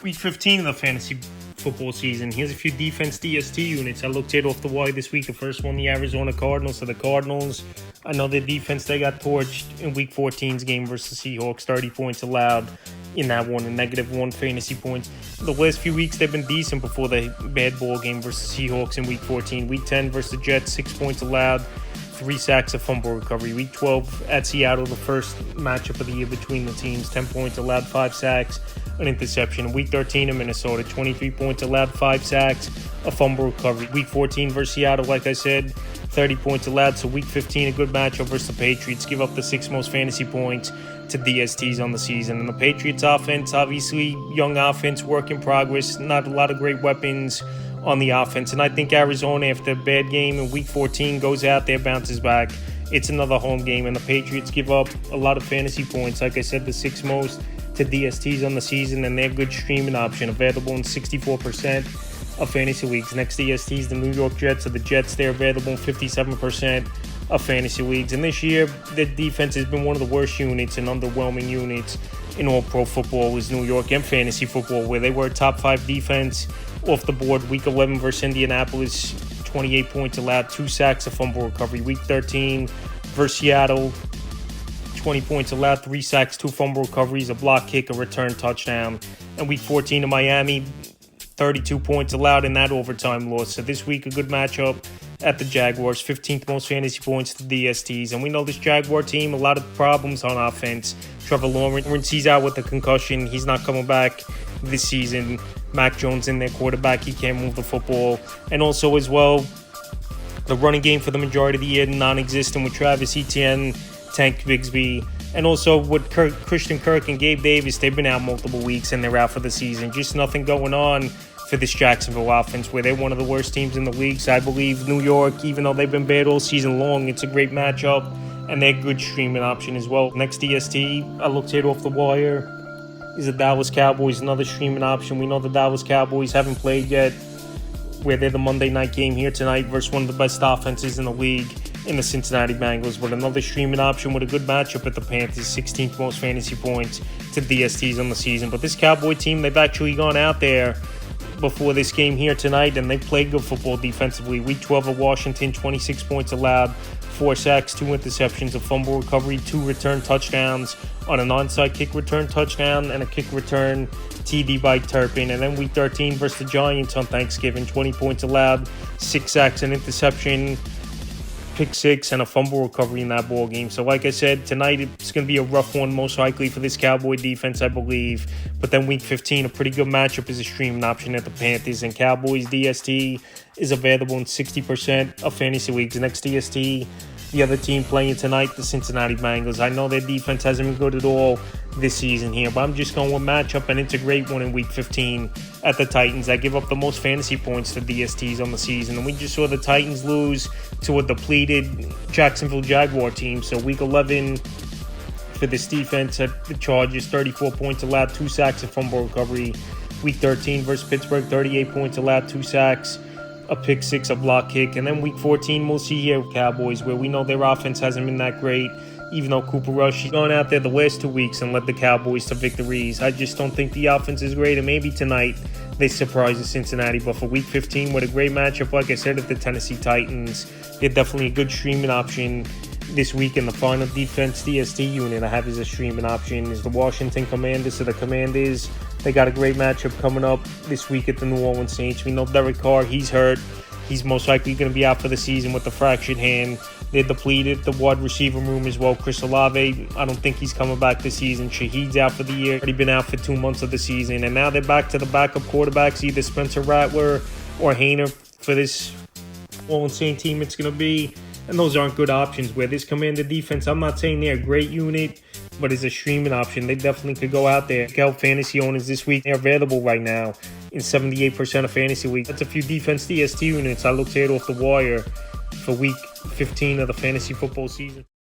Week 15 of the fantasy football season. Here's a few defense DST units I looked at off the wire this week. The first one, the Arizona Cardinals. So the Cardinals, I know their defense, they got torched in Week 14's game versus the Seahawks. 30 points allowed in that one, and -1 fantasy points. The last few weeks, they've been decent before the bad ball game versus Seahawks in Week 14. Week 10 versus the Jets, 6 points allowed. 3 sacks, a fumble recovery. Week 12 at Seattle, the first matchup of the year between the teams. 10 points allowed, 5 sacks, an interception. Week 13 in Minnesota, 23 points allowed, 5 sacks, a fumble recovery. Week 14 versus Seattle, like I said, 30 points allowed. So Week 15, a good matchup versus the Patriots. Give up the 6th most fantasy points to DSTs on the season. And the Patriots offense, obviously, young offense, work in progress. Not a lot of great weapons on the offense. And I think Arizona, after a bad game in Week 14, goes out there, bounces back. It's another home game, and the Patriots give up a lot of fantasy points. Like I said, the 6th most to DSTs on the season, and they're a good streaming option, available in 64% of fantasy leagues. Next DSTs, the New York Jets. So the Jets, they're available in 57% of fantasy leagues. And this year, their defense has been one of the worst units and underwhelming units in all pro football is New York and fantasy football, where they were a top 5 defense off the board. Week 11 versus Indianapolis, 28 points allowed, 2 sacks, a fumble recovery. Week 13 versus Seattle, 20 points allowed, 3 sacks, 2 fumble recoveries, a block kick, a return touchdown. And Week 14 in Miami, 32 points allowed in that overtime loss. So this week, a good matchup at the Jaguars, 15th most fantasy points to DSTs. And we know this Jaguar team, a lot of problems on offense. Trevor Lawrence, he's out with a concussion. He's not coming back this season. Mac Jones in their quarterback. He can't move the football. And also as well, the running game for the majority of the year, non-existent with Travis Etienne, Tank Bigsby. And also with Christian Kirk and Gabe Davis, they've been out multiple weeks and they're out for the season. Just nothing going on for this Jacksonville offense, where they're one of the worst teams in the league. So I believe New York, even though they've been bad all season long, it's a great matchup, and they're a good streaming option as well. Next DST, I looked at off the wire, is the Dallas Cowboys, another streaming option. We know the Dallas Cowboys haven't played yet, where they're the Monday night game here tonight versus one of the best offenses in the league in the Cincinnati Bengals, but another streaming option with a good matchup at the Panthers, 16th most fantasy points to DSTs on the season. But this Cowboy team, they've actually gone out there before this game here tonight, and they played good football defensively. Week 12 of Washington, 26 points allowed, 4 sacks, 2 interceptions, a fumble recovery, 2 return touchdowns on an onside kick return touchdown and a kick return TD by Turpin. And then Week 13 versus the Giants on Thanksgiving, 20 points allowed, 6 sacks, an interception, pick 6, and a fumble recovery in that ball game. So like I said, tonight it's going to be a rough one most likely for this Cowboy defense, I believe. But then Week 15, a pretty good matchup is a streaming option at the Panthers, and Cowboys DST is available in 60% of fantasy leagues. Next DST, the other team playing tonight, the Cincinnati Bengals. I know their defense hasn't been good at all this season here, but I'm just going with matchup, and it's a great one in Week 15 at the Titans. I give up the most fantasy points to DSTs on the season, and we just saw the Titans lose to a depleted Jacksonville Jaguar team. So Week 11 for this defense at the Chargers, 34 points allowed, 2 sacks, a fumble recovery. Week 13 versus Pittsburgh, 38 points allowed, 2 sacks, a pick 6, a block kick. And then Week 14, we'll see here with Cowboys, where we know their offense hasn't been that great, even though Cooper Rush has gone out there the last 2 weeks and led the Cowboys to victories. I just don't think the offense is great, and maybe tonight they surprise the Cincinnati. But for Week 15, with a great matchup, like I said, at the Tennessee Titans, they're definitely a good streaming option this week. In the final defense DST unit I have as a streaming option is the Washington Commanders. So the Commanders, they got a great matchup coming up this week at the New Orleans Saints. We know Derek Carr, he's hurt. He's most likely going to be out for the season with the fractured hand. They're depleted the wide receiver room as well. Chris Olave, I don't think he's coming back this season. Shaheed's out for the year. Already been out for 2 months of the season. And now they're back to the backup quarterbacks, either Spencer Rattler or Hayner for this New Orleans Saints team it's going to be. And those aren't good options. Where this Commander defense, I'm not saying they're a great unit, but as a streaming option, they definitely could go out there. Check out fantasy owners this week. They're available right now in 78% of fantasy leagues. That's a few defense DST units I looked at off the wire for Week 15 of the fantasy football season.